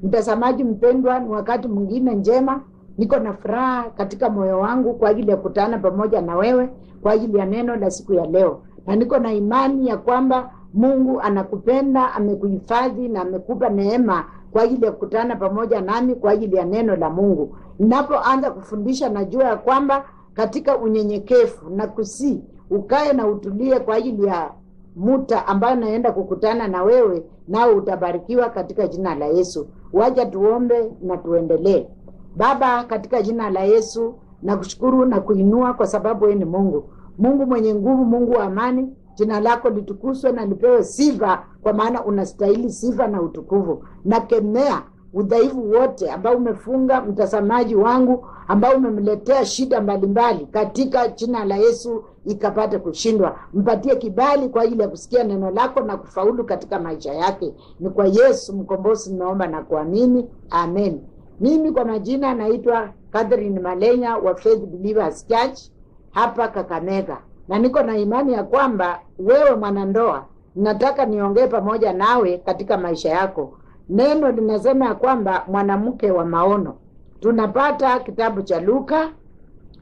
Mtazamaji mpendwa, ni wakati mwingine njema. Niko na furaha katika moyo wangu kwa ajili ya kukutana pamoja na wewe kwa ajili ya neno la siku ya leo. Na niko na imani ya kwamba Mungu anakupenda, amekuhifadhi na amekupa neema kwa ajili ya kukutana pamoja nami kwa ajili ya neno la Mungu. Ninapoanza kufundisha, najua ya kwamba katika unyenyekevu na ukae na utulie kwa ajili ya muta ambayo naenda kukutana na wewe, nao utabarikiwa katika jina la Yesu. Wacha tuombe na tuendelee. Baba, katika jina la Yesu nakushukuru na kuinua kwa sababu wewe ni Mungu. Mungu mwenye nguvu, Mungu wa amani. Jina lako litukuzwe na lipewe sifa, kwa maana unastahili sifa na utukufu. Nakemea udhaifu wote ambao umefunga mtazamaji wangu, ambao umemletea shida mbalimbali, katika jina la Yesu ikapate kushindwa. Mpatie kibali kwa ajili ya kusikia neno lako na kufaulu katika maisha yake. Ni kwa Yesu mkombozi nimeomba na kuamini, amen. Mimi kwa majina naitwa Catherine Malenya wa Faith Believers Church hapa Kakamega, na niko na imani ya kwamba wewe mwanandoa, nataka niongee pamoja nawe katika maisha yako. Neno linasema ya kwamba mwanamke wa maono. Tunapata kitabu cha Luka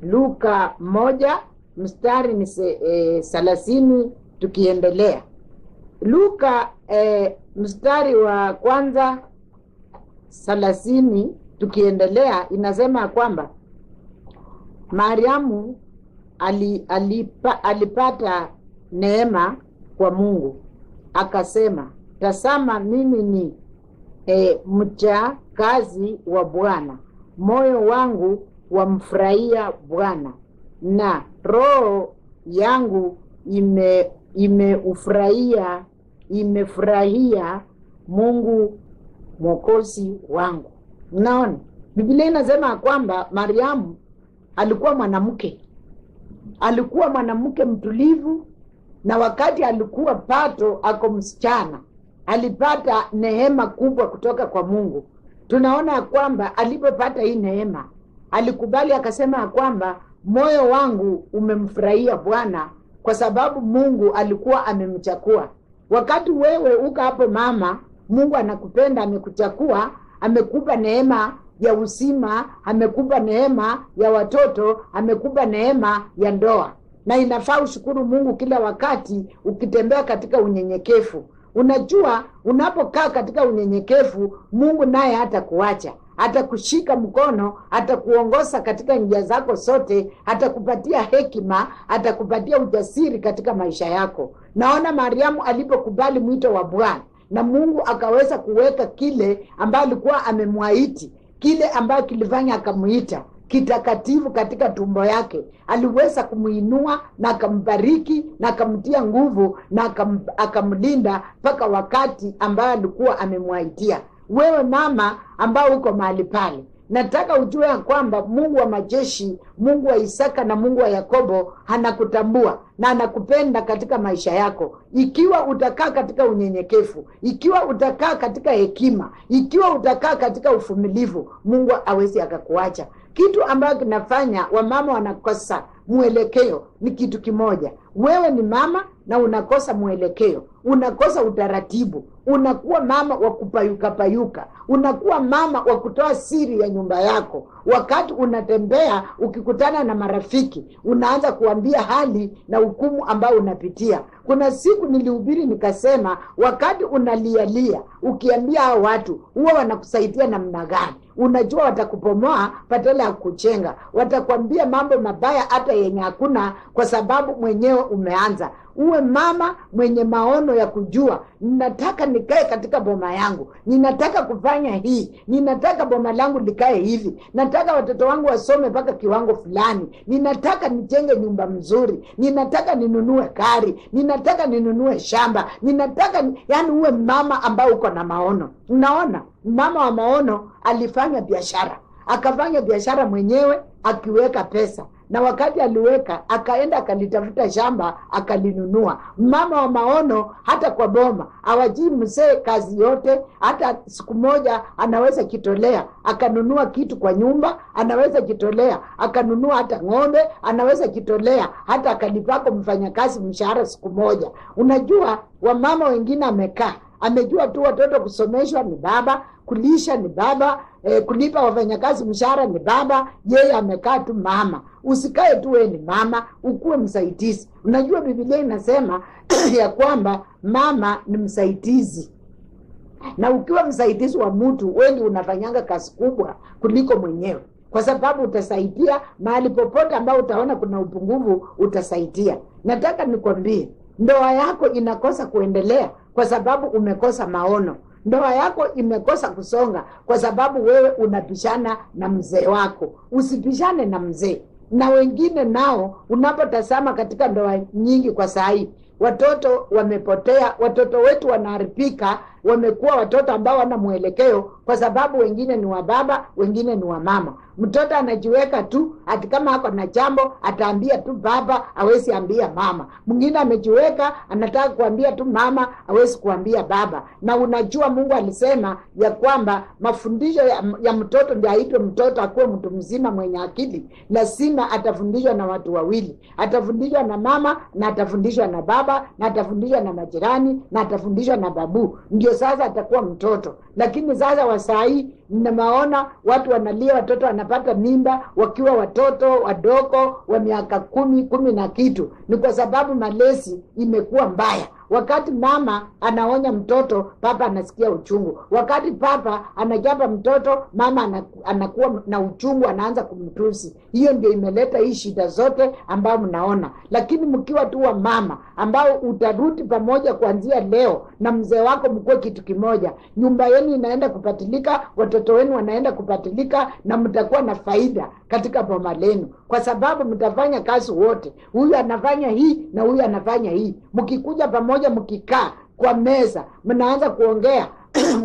1 mstari ni 30 tukiendelea. Luka mstari wa kwanza 30 tukiendelea, inasema ya kwamba Mariamu alipata neema kwa Mungu, akasema, tazama mimi ni mcha kazi wa Bwana, moyo wangu wamfurahia Bwana, na roho yangu imefurahia Mungu mwokozi wangu. Unaona, Biblia inasema kwamba Mariamu alikuwa mwanamke mtulivu, na wakati alikuwa pato ako msichana, alipata neema kubwa kutoka kwa Mungu. Tunaona kwamba alipopata hii neema, alikubali akasema kwamba moyo wangu umemfurahia Bwana, kwa sababu Mungu alikuwa amemchakua. Wakati wewe uko hapo mama, Mungu anakupenda, amekuchakua, amekupa neema ya uzima, amekupa neema ya watoto, amekupa neema ya ndoa. Na inafaa ushukuru Mungu kila wakati ukitembea katika unyenyekevu. Unajua, unapokaa katika unyenyekevu, Mungu naye hatakuacha. Atakushika mkono, atakuongoza katika njia zako zote, atakupatia hekima, atakupatia ujasiri katika maisha yako. Naona Mariamu alipokubali mwito wa Bwana, na Mungu akaweza kuweka kile ambacho alikuwa amemwaiti, kile ambacho kilifanya akamuita kitakatifu katika tumbo yake. Aliweza kumuinua na akambariki na akamtia nguvu na akamlinda mpaka wakati ambao alikuwa amemwaitia. Wewe mama ambao uko mahali pale, nataka ujue ya kwamba Mungu wa majeshi, Mungu wa Isaka na Mungu wa Yakobo anakutambua na anakupenda katika maisha yako. Ikiwa utakaa katika unyenyekevu, ikiwa utakaa katika hekima, ikiwa utakaa katika uvumilivu, Mungu hawezi akakuacha. Kitu ambacho kinafanya wamama wanakosa mwelekeo ni kitu kimoja. Wewe ni mama na unakosa mwelekeo, unakosa utaratibu, unakuwa mama wa kupayuka, unakuwa mama wa kutoa siri ya nyumba yako. Wakati unatembea ukikutana na marafiki, unaanza kuambia hali na hukumu ambao unapitia. Kuna siku nilihubiri nikasema, wakati unalialia ukiambia hao watu, huwa wanakusaidia namna gani? Unajua watakupomoa badala ya kuchenga, watakwambia mambo mabaya hata yenye hakuna, kwa sababu mwenyewe umeanza. Uwe mama mwenye maono ya kujua, ninataka nikae katika boma yangu, ninataka kufanya hii, ninataka boma langu likae hivi, nataka watoto wangu wasome mpaka kiwango fulani, ninataka nijenge nyumba mzuri, ninataka ninunue gari, ninataka ninunue shamba, yani uwe mama ambao uko na maono. Unaona, mama wa maono alifanya biashara, akafanya biashara mwenyewe akiweka pesa, na wakati aliweka akaenda akalitafuta shamba akalinunua. Mama wa maono hata kwa boma hawajii mzee kazi yote. Hata siku moja anaweza kitolea akanunua kitu kwa nyumba, anaweza kitolea akanunua hata ng'ombe, anaweza kitolea hata akalipako mfanyakazi mshahara siku moja. Unajua wamama wengine amekaa Amejua tu watoto kusomeshwa ni baba, kulisha ni baba, kulipa wafanyakazi mshahara ni baba. Yeye amekaa tu mama. Usikae tu wewe ni mama, ukuwe msaidizi. Unajua Biblia inasema ya kwamba mama ni msaidizi. Na ukiwa msaidizi wa mtu, wewe ndio unafanyanga kazi kubwa kuliko mwenyewe, kwa sababu utasaidia mahali popote ambao utaona kuna upungufu, utasaidia. Nataka nikwambie, ndoa yako inakosa kuendelea kwa sababu umekosa maono. Ndoa yako imekosa kusonga kwa sababu wewe unapishana na mzee wako. Usipishane na mzee. Na wengine nao unapotazama katika ndoa nyingi kwa sahi, watoto wamepotea, watoto wetu wanaharibika, wamekuwa watoto ambao wana mwelekeo kwa sababu wengine ni wa baba, wengine ni wa mama. Mtoto anajiweka tu, ati kama ako na jambo ataambia tu baba, hawezi ambia mama. Mwingine amejiweka anataka kuambia tu mama, hawezi kuambia baba. Na unajua Mungu alisema ya kwamba mafundisho ya mtoto ndio aitwe mtoto, akuwe mtu mzima mwenye akili. Lazima atafundishwa na watu wawili. Atafundishwa na mama na atafundishwa na baba na atafundishwa na majirani na atafundishwa na babu. Ndio sasa atakuwa mtoto. Lakini sasa wasai ninaona watu wanalia, watoto wanapata mimba wakiwa watoto wadogo wa miaka 10 na kitu. Ni kwa sababu malezi imekuwa mbaya. Wakati mama anaonya mtoto, papa anasikia uchungu. Wakati papa anajapa mtoto, mama anakuwa na uchungu, anaanza kumtusi. Hiyo ndio imeleta hii shida zote ambao mnaona. Lakini mkiwa tu wa mama ambao utarudi pamoja kuanzia leo na mzee wako, mkuwe kitu kimoja, nyumba yenu inaenda kupatilika, watoto wenu wanaenda kupatilika, na mtakuwa na faida katika boma lenu, kwa sababu mtafanya kazi wote. Huyu anafanya hii na huyu anafanya hii. Mkikuja pamoja, mkikaa kwa meza, mnaanza kuongea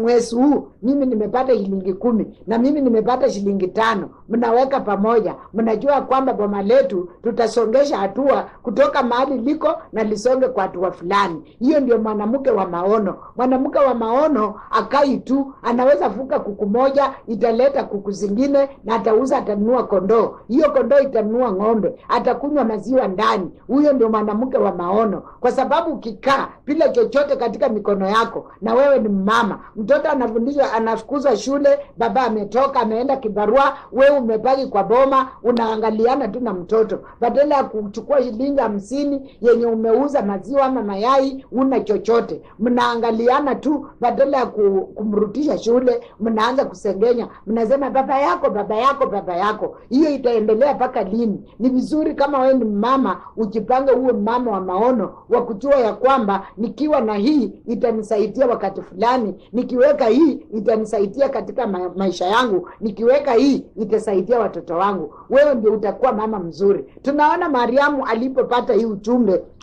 mwezi huu mimi nimepata shilingi 10 na mimi nimepata shilingi 5. Mnaweka pamoja, mnajua kwamba boma letu tutasongesha hatua kutoka mahali liko na lisonge kwa hatua fulani. Hiyo ndio mwanamke wa maono. Mwanamke wa maono akai tu, anaweza fuka kuku moja, italeta kuku zingine, na atauza, atanunua kondoo. Hiyo kondoo itanunua ng'ombe, atakunywa maziwa ndani. Huyo ndio mwanamke wa maono, kwa sababu ukikaa bila chochote katika mikono yako, na wewe ni mama, mtoto anafundishwa, anafukuzwa shule, baba ametoka ameenda kibarua, wewe umebaki kwa boma, unaangaliana tu na mtoto. Badala ya kuchukua shilingi 50 yenye umeuza maziwa ama mayai, una chochote. Mnaangaliana tu, badala ya kumrudisha shule, mnaanza kusengenya. Mnasema baba yako, baba yako, baba yako. Hiyo itaendelea mpaka lini? Ni vizuri kama wewe ni mama, ujipange uwe mama wa maono, wa kujua ya kwamba nikiwa na hii itanisaidia wakati fulani, nikiweka hii itanisaidia katika maisha yangu, nikiweka hii itasaidia watoto wangu. Wewe ndio utakuwa mama mzuri. Tunaona Mariamu alipopata hii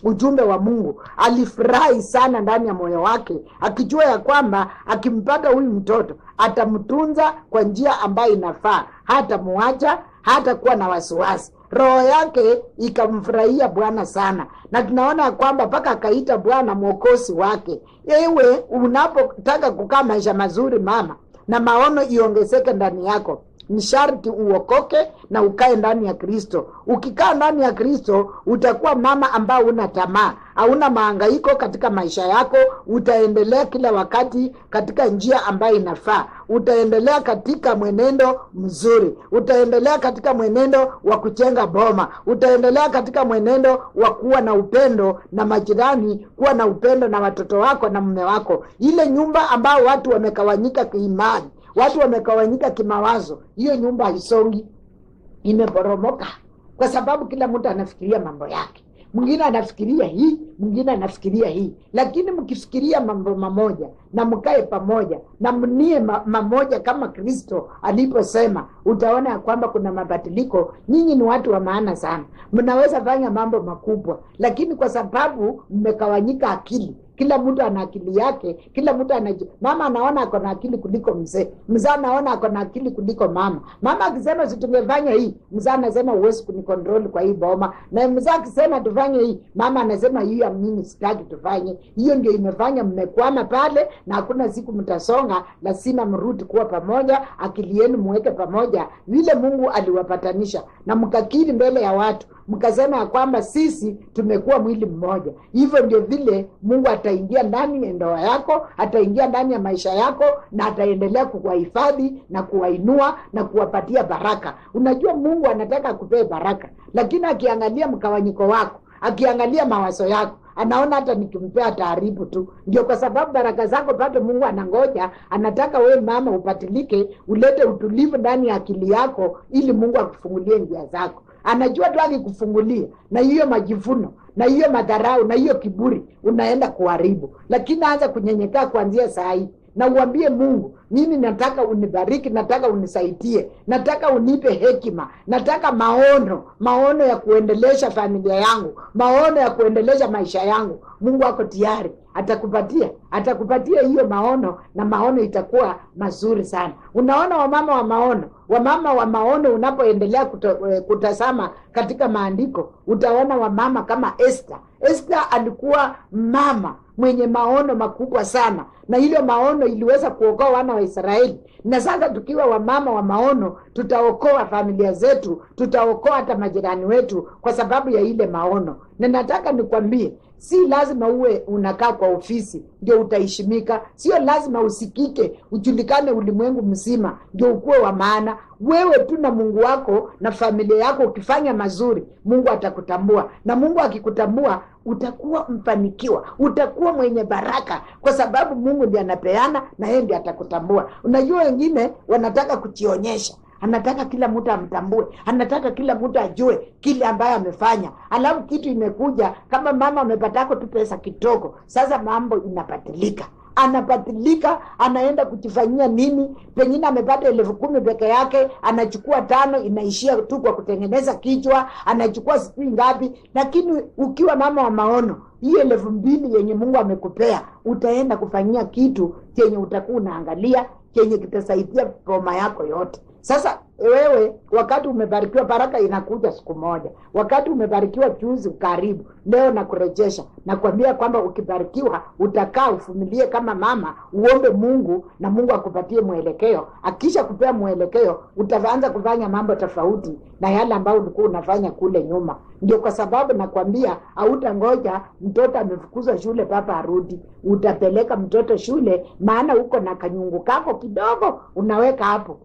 ujumbe wa Mungu, alifurahi sana ndani ya moyo wake, akijua ya kwamba akimpata huyu mtoto atamtunza kwa njia ambayo inafaa, hata muacha, hata kuwa na wasiwasi. Roho yake ikamfurahia Bwana sana, na tunaona kwamba mpaka akaita Bwana mwokozi wake. Ewe unapotaka kukaa maisha mazuri mama, na maono iongezeke ndani yako, ni sharti uokoke na ukae ndani ya Kristo. Ukikaa ndani ya Kristo, utakuwa mama ambao una tamaa, hauna mahangaiko katika maisha yako. Utaendelea kila wakati katika njia ambayo inafaa. Utaendelea katika mwenendo mzuri. Utaendelea katika mwenendo wa kujenga boma. Utaendelea katika mwenendo wa kuwa na upendo na majirani, kuwa na upendo na watoto wako na mume wako. Ile nyumba ambao watu wamekawanyika kiimani, watu wamekawanyika kimawazo, hiyo nyumba haisongi, imeporomoka, kwa sababu kila mtu anafikiria mambo yake. Mwingine anafikiria hii, mwingine anafikiria hii. Lakini mkifikiria mambo mamoja na mkae pamoja na mnie mamoja kama Kristo aliposema, utaona ya kwamba kuna mabadiliko. Nyinyi ni watu wa maana sana, mnaweza fanya mambo makubwa, lakini kwa sababu mmekawanyika akili, kila mtu ana akili yake, kila mtu mama anaona ako na akili kuliko mzee, mzee anaona ako na akili kuliko mama. Mama akisema situngefanya hii, mzee anasema huwezi kunikontrol kwa hii boma, na mzee akisema tufanye hii, mama anasema hiyo mimi sitaki tufanye. Hiyo ndio imefanya mmekwama pale, na hakuna siku mtasonga. Lazima mrudi kuwa pamoja, akili yenu muweke pamoja vile Mungu aliwapatanisha, na mkakiri mbele ya watu, mkasema ya kwamba sisi tumekuwa mwili mmoja. Hivyo ndio vile Mungu ataingia ndani ya ndoa yako, ataingia ndani ya maisha yako, na ataendelea kuwahifadhi na kuwainua na kuwapatia baraka. Unajua Mungu anataka kupea baraka, lakini akiangalia mkawanyiko wako, akiangalia mawazo yako, anaona hata nikimpea taaribu tu. Ndio kwa sababu baraka zako bado Mungu anangoja, anataka wewe mama upatilike, ulete utulivu ndani ya akili yako, ili Mungu akufungulie njia zako. Anajua tu akikufungulia, na hiyo majivuno na hiyo madharau na hiyo kiburi unaenda kuharibu. Lakini anza kunyenyekea kuanzia saa hii, na uambie Mungu, mimi nataka unibariki, nataka unisaidie, nataka unipe hekima, nataka maono ya kuendelesha familia yangu, maono ya kuendelesha maisha yangu. Mungu ako tayari, atakupatia hiyo maono, na maono itakuwa mazuri sana. Unaona wamama wa maono unapoendelea kutazama katika maandiko, utaona wamama kama Esther. Esther alikuwa mama mwenye maono makubwa sana, na ile maono iliweza kuokoa wana wa Israeli. Na sasa tukiwa wamama wa maono, tutaokoa familia zetu, tutaokoa hata majirani wetu kwa sababu ya ile maono. Na nataka nikwambie, si lazima uwe unakaa kwa ofisi ndio utaheshimika. Sio lazima usikike, ujulikane ulimwengu mzima ndio ukuwe wa maana. Wewe tu na Mungu wako na familia yako, ukifanya mazuri, Mungu atakutambua. Na Mungu akikutambua, utakuwa mfanikiwa, utakuwa mwenye baraka, kwa sababu Mungu ndiye anapeana na yeye ndiye atakutambua. Unajua wengine wanataka kujionyesha, anataka kila mtu amtambue, anataka kila mtu ajue kile ambayo amefanya. Alafu kitu imekuja, kama mama amepatako tu pesa kidogo, sasa mambo inapatilika. Anapatilika, anaenda kujifanyia nini? Pengine amepata 10,000 peke yake, anachukua 5, inaishia tu kwa kutengeneza kichwa, anachukua sijui ngapi. Lakini ukiwa mama wa maono, hiyo 2,000 yenye Mungu amekupea, utaenda kufanyia kitu chenye utakuwa unaangalia, chenye kitasaidia boma yako yote. Sasa wewe, wakati umebarikiwa, baraka inakuja siku moja. Wakati umebarikiwa juzi, karibu leo na kurejesha, na kuambia kwamba ukibarikiwa utakaa ufumilie kama mama, uombe Mungu na Mungu akupatie mwelekeo. Akisha kupea mwelekeo, utaanza kufanya mambo tofauti na yale ambayo ulikuwa unafanya kule nyuma. Ndio kwa sababu nakwambia, hautangoja mtoto amefukuzwa shule papa arudi. Utapeleka mtoto shule, maana uko na kanyungu kako kidogo unaweka hapo,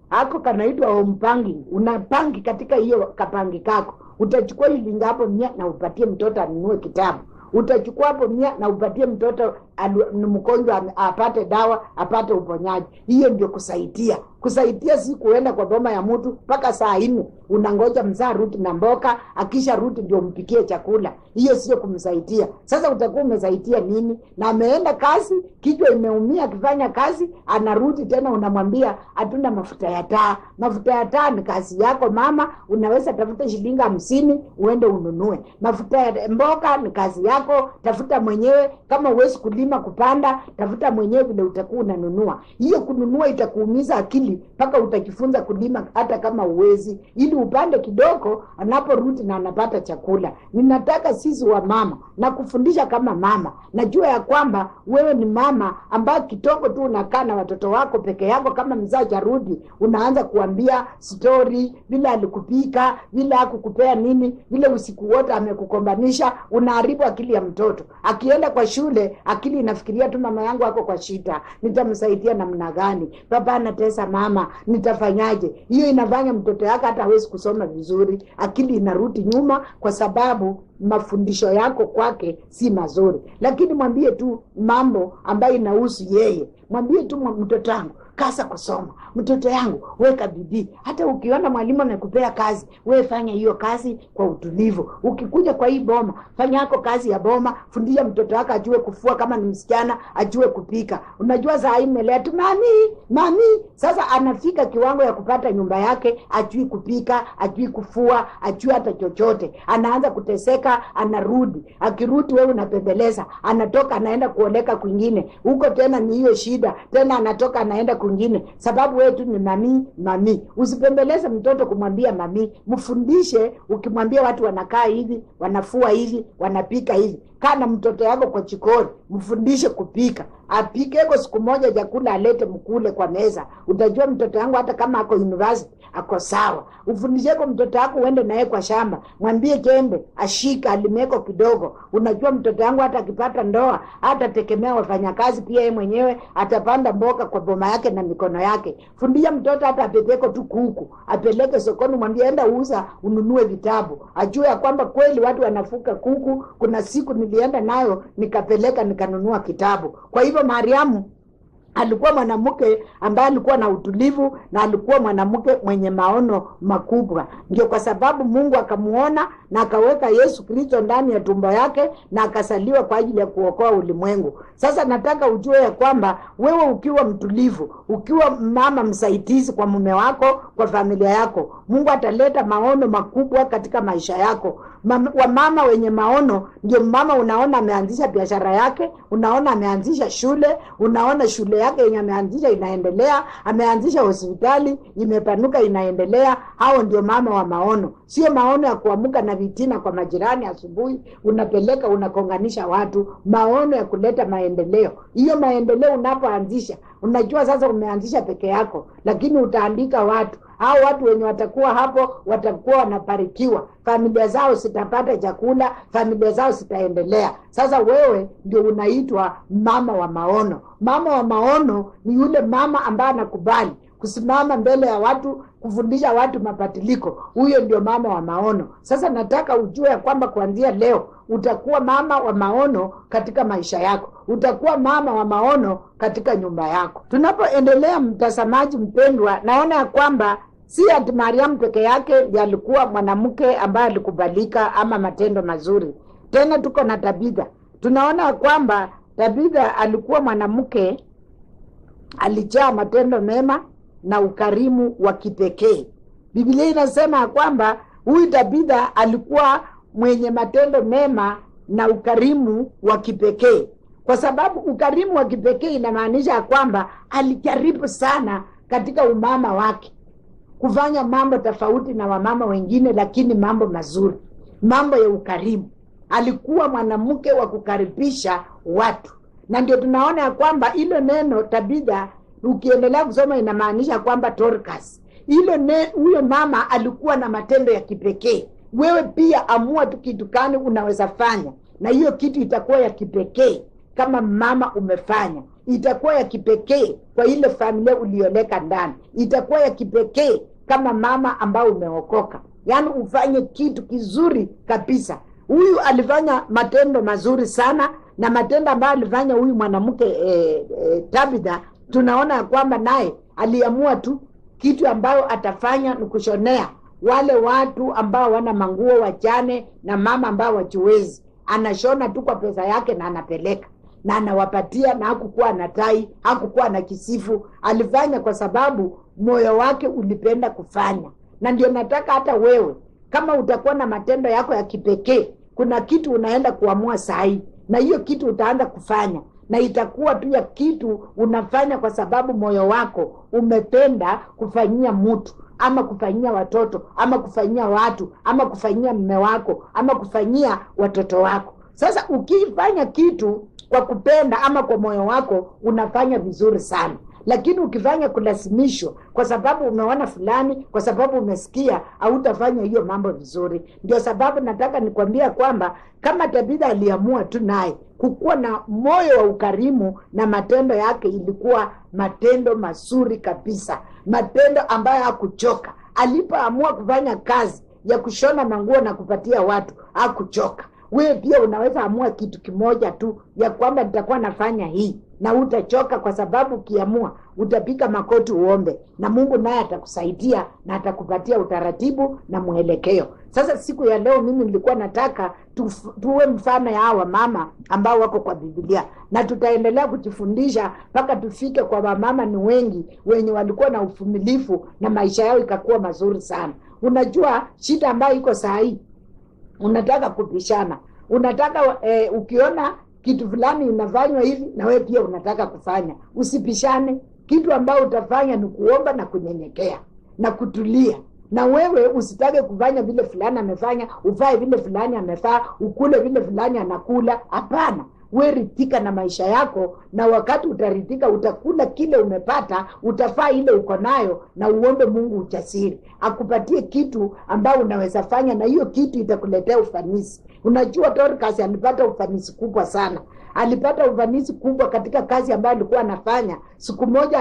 Hako kanaitwa home banking. Unapangi katika hiyo kapangi kako. Utachukua shilingi hapo 100 na upatie mtoto anunue kitabu. Utachukua hapo 100 na upatie mtoto ni mgonjwa apate dawa, apate uponyaji. Hiyo ndio kusaidia. Kusaidia si kuenda kwa boma ya mtu mpaka saa 4 unangoja mzaa ruti na mboka, akisha ruti ndio mpikie chakula. Hiyo sio kumsaidia. Sasa utakuwa umesaidia nini? Na ameenda kazi, kichwa imeumia akifanya kazi, anarudi tena unamwambia hatuna mafuta ya taa. Mafuta ya taa ni kazi yako mama, unaweza tafuta shilingi 50 uende ununue. Mafuta ya mboka ni kazi yako, tafuta mwenyewe. Kama huwezi kulima kupanda, tafuta mwenyewe vile utakuwa unanunua. Hiyo kununua itakuumiza akili mpaka utajifunza kulima hata kama uwezi, ili upande kidogo anaporudi na anapata chakula. Ninataka sisi wa mama na kufundisha kama mama. Najua ya kwamba wewe ni mama ambaye kidogo tu unakaa na watoto wako peke yako, kama mzaa jarudi unaanza kuambia story, vile alikupika, vile hakukupea nini, vile usiku wote amekukombanisha. Unaharibu akili ya mtoto. Akienda kwa shule, akili inafikiria tu mama yangu wako kwa shida, nitamsaidia namna gani? Baba anatesa mama, nitafanyaje? Hiyo inafanya mtoto yako hata hawezi kusoma vizuri. Akili inarudi nyuma kwa sababu mafundisho yako kwake si mazuri. Lakini mwambie tu mambo ambayo inahusu yeye. Mwambie tu, mtoto wangu kasa kusoma, mtoto yangu weka bidii. Hata ukiona mwalimu amekupea kazi, wewe fanya hiyo kazi kwa utulivu. Ukikuja kwa hii boma, fanya yako kazi ya boma. Fundisha mtoto wako ajue kufua, kama ni msichana ajue kupika. Unajua saa hii imelea tu mami. Sasa anafika kiwango ya kupata nyumba yake, ajui kupika, ajui kufua, ajui hata chochote. Anaanza kuteseka, anarudi. Akirudi wewe unapembeleza, anatoka anaenda kuoleka kwingine. Huko tena ni hiyo shida. Tena anatoka anaenda kwingine, sababu wewe tu ni mami. Usipembeleze mtoto kumwambia mami. Mfundishe. Ukimwambia watu wanakaa hivi, wanafua hivi, wanapika hivi, kana mtoto yako kwa jikoni, mfundishe kupika. Apikeko siku moja chakula alete mkule kwa meza. Utajua mtoto wangu hata kama ako university ako sawa. Ufundisheko mtoto wako uende naye kwa shamba. Mwambie jembe ashika alimeko kidogo. Unajua mtoto wangu hata akipata ndoa hata tegemea wafanyakazi, pia yeye mwenyewe atapanda mboga kwa boma yake na mikono yake. Fundisha mtoto hata apeleke tu kuku, apeleke sokoni, mwambie enda uza ununue vitabu. Ajue ya kwamba kweli watu wanafuka kuku. Kuna siku nilienda nayo nikapeleka nikanunua kitabu. Kwa hivyo Mariamu alikuwa mwanamke ambaye alikuwa na utulivu na alikuwa mwanamke mwenye maono makubwa. Ndio kwa sababu Mungu akamuona na akaweka Yesu Kristo ndani ya tumbo yake na akasaliwa kwa ajili ya kuokoa ulimwengu. Sasa nataka ujue ya kwamba wewe ukiwa mtulivu, ukiwa mama msaidizi kwa mume wako, kwa familia yako, Mungu ataleta maono makubwa katika maisha yako. Wamama wenye maono ndio mama unaona ameanzisha biashara yake, unaona ameanzisha shule, unaona shule yake yenye ameanzisha inaendelea, ameanzisha hospitali imepanuka inaendelea. Hao ndio mama wa maono. Sio maono ya kuamuka na vitina kwa majirani asubuhi unapeleka unakonganisha watu. Maono ya kuleta maendeleo. Hiyo maendeleo unapoanzisha, unajua sasa umeanzisha peke yako, lakini utaandika watu. Hao watu wenye watakuwa hapo watakuwa wanabarikiwa. Familia zao sitapata chakula, familia zao sitaendelea. Sasa wewe ndio unaitwa mama wa maono. Mama wa maono ni yule mama ambaye anakubali kusimama mbele ya watu, kufundisha watu mabadiliko. Huyo ndio mama wa maono. Sasa nataka ujue ya kwamba kuanzia leo utakuwa mama wa maono katika maisha yako. Utakuwa mama wa maono katika nyumba yako. Tunapoendelea, mtazamaji mpendwa, naona ya kwamba si ati Mariamu peke yake ndiye alikuwa mwanamke ambaye alikubalika ama matendo mazuri. Tena tuko na Tabitha. Tunaona kwamba Tabitha alikuwa mwanamke alijaa matendo mema na ukarimu wa kipekee. Biblia inasema kwamba huyu Tabitha alikuwa mwenye matendo mema na ukarimu wa kipekee. Kwa sababu ukarimu wa kipekee inamaanisha kwamba alijaribu sana katika umama wake kufanya mambo tofauti na wamama wengine, lakini mambo mazuri, mambo ya ukarimu. Alikuwa mwanamke wa kukaribisha watu. Na ndio tunaona ya kwamba hilo neno Tabitha ukiendelea kusoma inamaanisha kwamba Dorcas. Huyo mama alikuwa na matendo ya kipekee. Wewe pia amua tu kitu gani unaweza fanya, na hiyo kitu itakuwa ya kipekee. Kama mama umefanya, itakuwa ya kipekee kwa ile familia ulioleka ndani. Itakuwa ya kipekee kama mama ambao umeokoka. Yaani ufanye kitu kizuri kabisa. Huyu alifanya matendo mazuri sana, na matendo ambayo alifanya huyu mwanamke Tabitha, tunaona ya kwamba naye aliamua tu kitu ambayo atafanya ni kushonea wale watu ambao wana manguo, wajane na mama ambao wajiwezi. Anashona tu kwa pesa yake na anapeleka na anawapatia, na hakukuwa na tai, hakukuwa na kisifu. Alifanya kwa sababu moyo wake ulipenda kufanya. Na ndio nataka hata wewe kama utakuwa na matendo yako ya kipekee, kuna kitu unaenda kuamua sahi, na hiyo kitu utaanza kufanya, na itakuwa tu ya kitu unafanya kwa sababu moyo wako umependa kufanyia mtu, ama kufanyia watoto, ama kufanyia watu, ama kufanyia mume wako, ama kufanyia watoto wako. Sasa ukifanya kitu kwa kupenda ama kwa moyo wako, unafanya vizuri sana. Lakini ukifanya kulazimishwa kwa sababu umeona fulani, kwa sababu umesikia, hautafanya hiyo mambo vizuri. Ndio sababu nataka nikwambia kwamba kama Tabitha aliamua tu naye kukuwa na moyo wa ukarimu, na matendo yake ilikuwa matendo mazuri kabisa, matendo ambayo hakuchoka. Alipoamua kufanya kazi ya kushona manguo na kupatia watu, hakuchoka. Wewe pia unaweza amua kitu kimoja tu, ya kwamba nitakuwa nafanya hii, na utachoka, kwa sababu ukiamua utapika makoti uombe, na Mungu naye atakusaidia na atakupatia utaratibu na mwelekeo. Sasa siku ya leo mimi nilikuwa nataka tuwe mfano ya hawa mama ambao wako kwa Biblia, na tutaendelea kujifundisha mpaka tufike kwa wamama ni wengi wenye walikuwa na uvumilivu na maisha yao ikakuwa mazuri sana. Unajua shida ambayo iko saa hii, unataka kupishana. Unataka ukiona kitu fulani inafanywa hivi, na wewe pia unataka kufanya. Usipishane. Kitu ambao utafanya ni kuomba na kunyenyekea na kutulia. Na wewe usitake kufanya vile fulani amefanya, uvae vile fulani amefaa, ukule vile fulani anakula. Hapana. we ridhika na maisha yako, na wakati utaridhika utakula kile umepata, utafaa ile uko nayo, na uombe Mungu ujasiri akupatie kitu ambao unaweza fanya, na hiyo kitu itakuletea ufanisi. Unajua Dorcas alipata ufanisi kubwa sana. Alipata ufanisi kubwa katika kazi ambayo alikuwa anafanya. Siku moja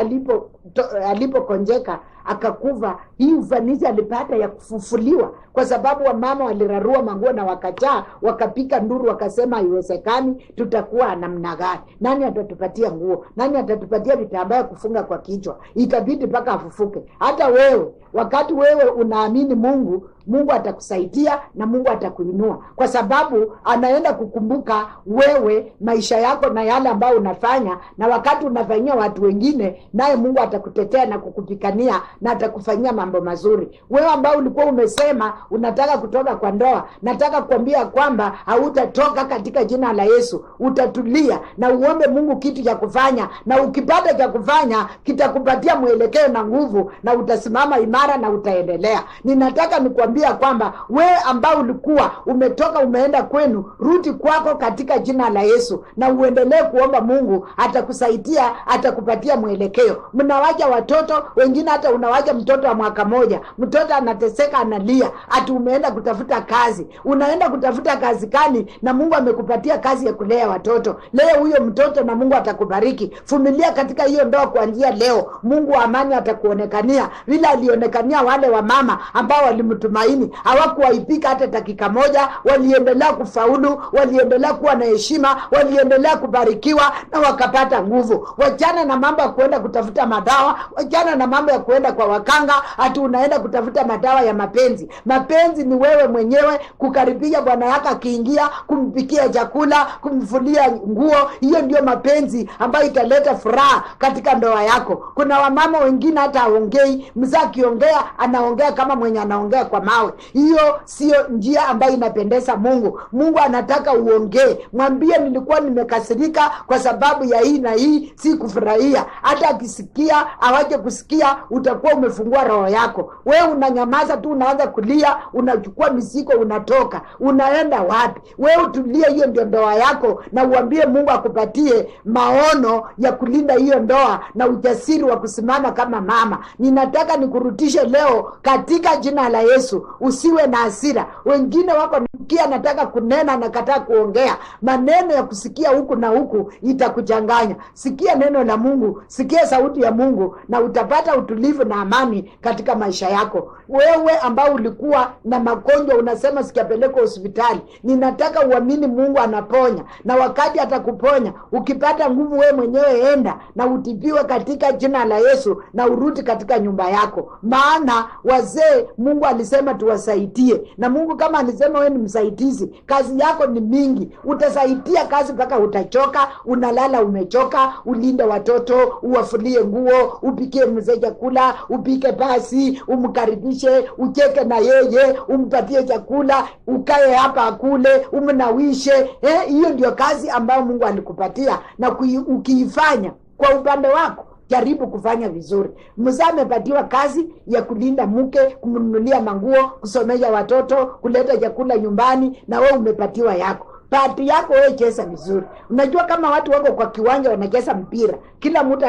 alipokonjeka akakufa, hii ufanisi alipata ya kufufuliwa, kwa sababu wamama walirarua manguo na wakachaa, wakapika nduru, wakasema haiwezekani, tutakuwa namna gani? Nani atatupatia nguo? Nani atatupatia vitambaa kufunga kwa kichwa? Ikabidi mpaka afufuke. Hata wewe, wakati wewe unaamini Mungu, Mungu atakusaidia na Mungu atakuinua, kwa sababu anaenda kukumbuka wewe, maisha yako na yale ambayo unafanya, na wakati unafanyia watu wengine, naye Mungu atakutetea na kukupikania na atakufanyia mambo mazuri. Wewe ambao ulikuwa umesema unataka kutoka kwa ndoa, nataka kuambia kwamba hautatoka katika jina la Yesu. Utatulia na uombe Mungu kitu cha kufanya, na ukipata cha kufanya kitakupatia mwelekeo na nguvu, na utasimama imara na utaendelea. Ninataka nikuambia kwamba wewe ambao ulikuwa umetoka umeenda kwenu, rudi kwako katika jina la Yesu, na uendelee kuomba Mungu, atakusaidia, atakupatia mwelekeo. Mnawacha watoto wengine, hata unawacha mtoto wa mwaka moja, mtoto anateseka analia, ati umeenda kutafuta kazi. Unaenda kutafuta kazi gani na Mungu amekupatia kazi ya kulea watoto? Leo huyo mtoto na Mungu atakubariki. Vumilia katika hiyo ndoa kuanzia leo. Mungu wa amani atakuonekania vile alionekania wale wa mama ambao walimtumaini. Hawakuwaipika hata dakika moja, waliendelea kufaulu, waliendelea kuwa na heshima, waliendelea kubarikiwa na wakapata nguvu. Wachana na mambo ya kuenda kutafuta madawa, wachana na mambo ya kuenda kwa wakanga, ati unaenda kutafuta madawa ya mapenzi. Mapenzi ni wewe mwenyewe kukaribia bwana yako akiingia, kumpikia chakula, kumfulia nguo. Hiyo ndio mapenzi ambayo italeta furaha katika ndoa yako. Kuna wamama wengine hata haongei, mzee akiongea anaongea kama mwenye anaongea kwa mawe. Hiyo sio njia ambayo inapendeza Mungu. Mungu anataka uongee. Mwambie nilikuwa nimekasirika kwa sababu ya hii na hii, si kufurahia. Hata akisikia awache kusikia, utakuwa umefungua roho yako. Wewe unanyamaza tu, unaanza kulia, unachukua misiko, unatoka. Unaenda wapi? Wewe utulie, hiyo ndio ndoa yako, na uambie Mungu akupatie maono ya kulinda hiyo ndoa na ujasiri wa kusimama kama mama. Ninataka nikurutishe leo katika jina la Yesu. Usiwe na hasira. Wengine wako nikia nataka kunena na kataa kuongea. Maneno ya kusikia huku na huku itakuchanganya. Sikia neno la Mungu, sikia sauti ya Mungu, na utapata utulivu na amani katika maisha yako. Wewe ambao ulikuwa na magonjwa unasema sikapeleka hospitali, ninataka uamini Mungu anaponya, na wakati atakuponya, ukipata nguvu wewe mwenyewe enda na utibiwe katika jina la Yesu, na urudi katika nyumba yako. Maana wazee Mungu alisema tuwasaidie, na Mungu kama alisema wewe ni msaidizi, kazi yako ni mingi. Utasaidia kazi mpaka utachoka, unalala umechoka, ulinde watoto, uwafulie nguo, upikie mzee chakula, upike basi, umkaribishe, ucheke na yeye, umpatie chakula, ukae hapa akule, umnawishe. Hiyo ndio kazi ambayo Mungu alikupatia, na ukiifanya kwa upande wako, jaribu kufanya vizuri. Mzee amepatiwa kazi ya kulinda mke, kumnunulia manguo, kusomesha watoto, kuleta chakula nyumbani, na wewe umepatiwa yako. Pati yako wewe cheza vizuri. Unajua kama watu wako kwa kiwanja wanacheza mpira, kila mtu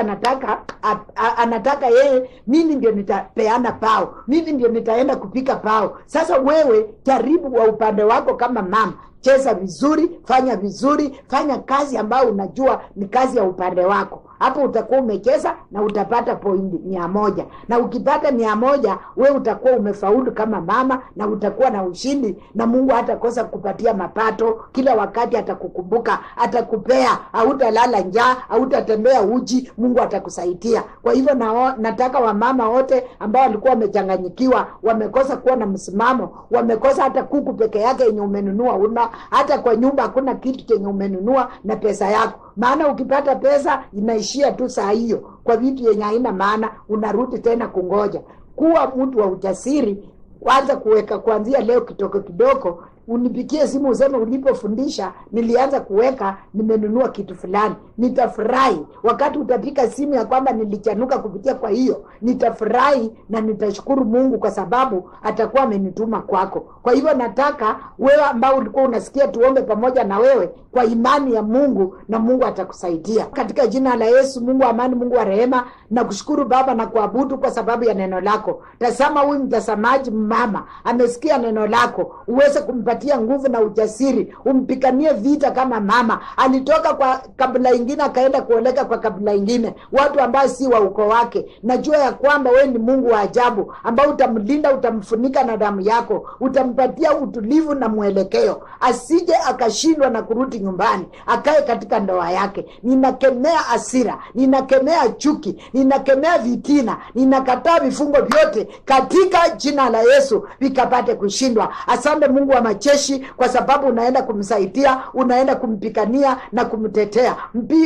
anataka yeye, mimi ndio nitapeana pao, mimi ndio nitaenda kupika pao. Sasa wewe jaribu wa upande wako kama mama, cheza vizuri, fanya vizuri, fanya kazi ambayo unajua ni kazi ya upande wako. Hapo utakuwa umecheza na utapata pointi 100. Na ukipata 100, wewe utakuwa umefaulu kama mama, na utakuwa na ushindi, na Mungu hatakosa kukupatia mapato. Kila wakati atakukumbuka, atakupea, hautalala njaa, hautatembea uji, Mungu atakusaidia. Kwa hivyo nataka wamama wote ambao walikuwa wamechanganyikiwa, wamekosa kuwa na msimamo, wamekosa hata kuku peke yake yenye umenunua, hata kwa nyumba hakuna kitu chenye umenunua na pesa yako. Maana ukipata pesa inaishia tu saa hiyo kwa vitu yenye haina maana, unarudi tena kungoja. Kuwa mtu wa ujasiri, kwanza kuweka kuanzia leo kidogo kidogo, unipigie simu useme ulipofundisha nilianza kuweka, nimenunua kitu fulani. Nitafurahi wakati utapika simu ya kwamba nilichanuka kupitia kwa hiyo. Nitafurahi na nitashukuru Mungu kwa sababu atakuwa amenituma kwako. Kwa hivyo nataka wewe ambao ulikuwa unasikia tuombe pamoja na wewe kwa imani ya Mungu, na Mungu atakusaidia katika jina la Yesu. Mungu wa amani, Mungu wa rehema, na kushukuru Baba na kuabudu kwa sababu ya neno lako. Tazama huyu mtazamaji mama amesikia neno lako, uweze kumpatia nguvu na ujasiri, umpikanie vita kama mama. Alitoka kwa kabila ingine akaenda kuoleka kwa kabila ingine, watu ambao si wa ukoo wake. Najua ya kwamba wewe ni Mungu wa ajabu ambao utamlinda, utamfunika na damu yako, utampatia utulivu na mwelekeo, asije akashindwa na kurudi nyumbani, akae katika ndoa yake. Ninakemea hasira, ninakemea chuki, ninakemea vitina, ninakataa vifungo vyote katika jina la Yesu, vikapate kushindwa. Asante Mungu wa majeshi kwa sababu unaenda kumsaidia, unaenda kumpikania na kumtetea.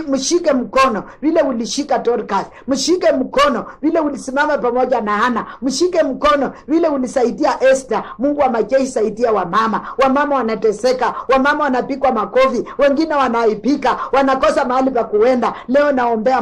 Mshike mkono vile ulishika Dorcas, mshike mkono vile ulisimama pamoja na Hana, mshike mkono vile ulisaidia Esther. Mungu wa majeshi, saidia wamama. Wamama wanateseka, wamama wanapikwa makofi, wengine wanaipika, wanakosa mahali pa kuenda. Leo naombea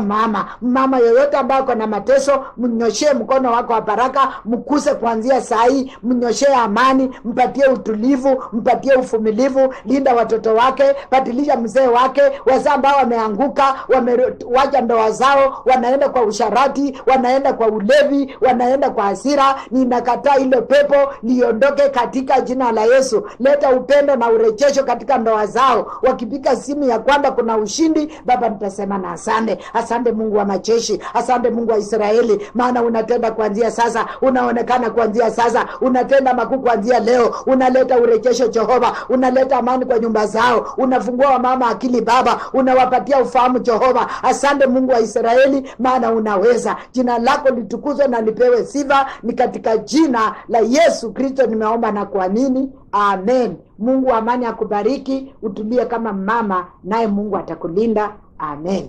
mama yoyote ambaye ako na mateso, mnyoshee mkono wako wa baraka, mkuse kuanzia saa hii, mnyoshee amani, mpatie utulivu, mpatie uvumilivu, linda watoto wake, badilisha mzee wake. Wazee ambao wameanguka, wamewacha ndoa zao, wanaenda kwa usharati, wanaenda kwa ulevi, wanaenda kwa hasira, ninakataa ile pepo liondoke katika jina la Yesu. Leta upendo na urejesho katika ndoa zao. Wakipiga simu ya kwamba kuna ushindi, Baba nitasema na asante. Asante Mungu wa majeshi, asante Mungu wa Israeli, maana unatenda kuanzia sasa, unaonekana kuanzia sasa, unatenda makuu kuanzia leo. Unaleta urejesho Jehova, unaleta amani kwa nyumba zao, unafungua wamama akili Baba, unawapatia ufahamu Jehova. Asante Mungu wa Israeli, maana unaweza. Jina lako litukuzwe na lipewe sifa, ni katika jina la Yesu Kristo nimeomba na kuamini, amen. Mungu wa amani akubariki, utulie kama mama, naye Mungu atakulinda, amen.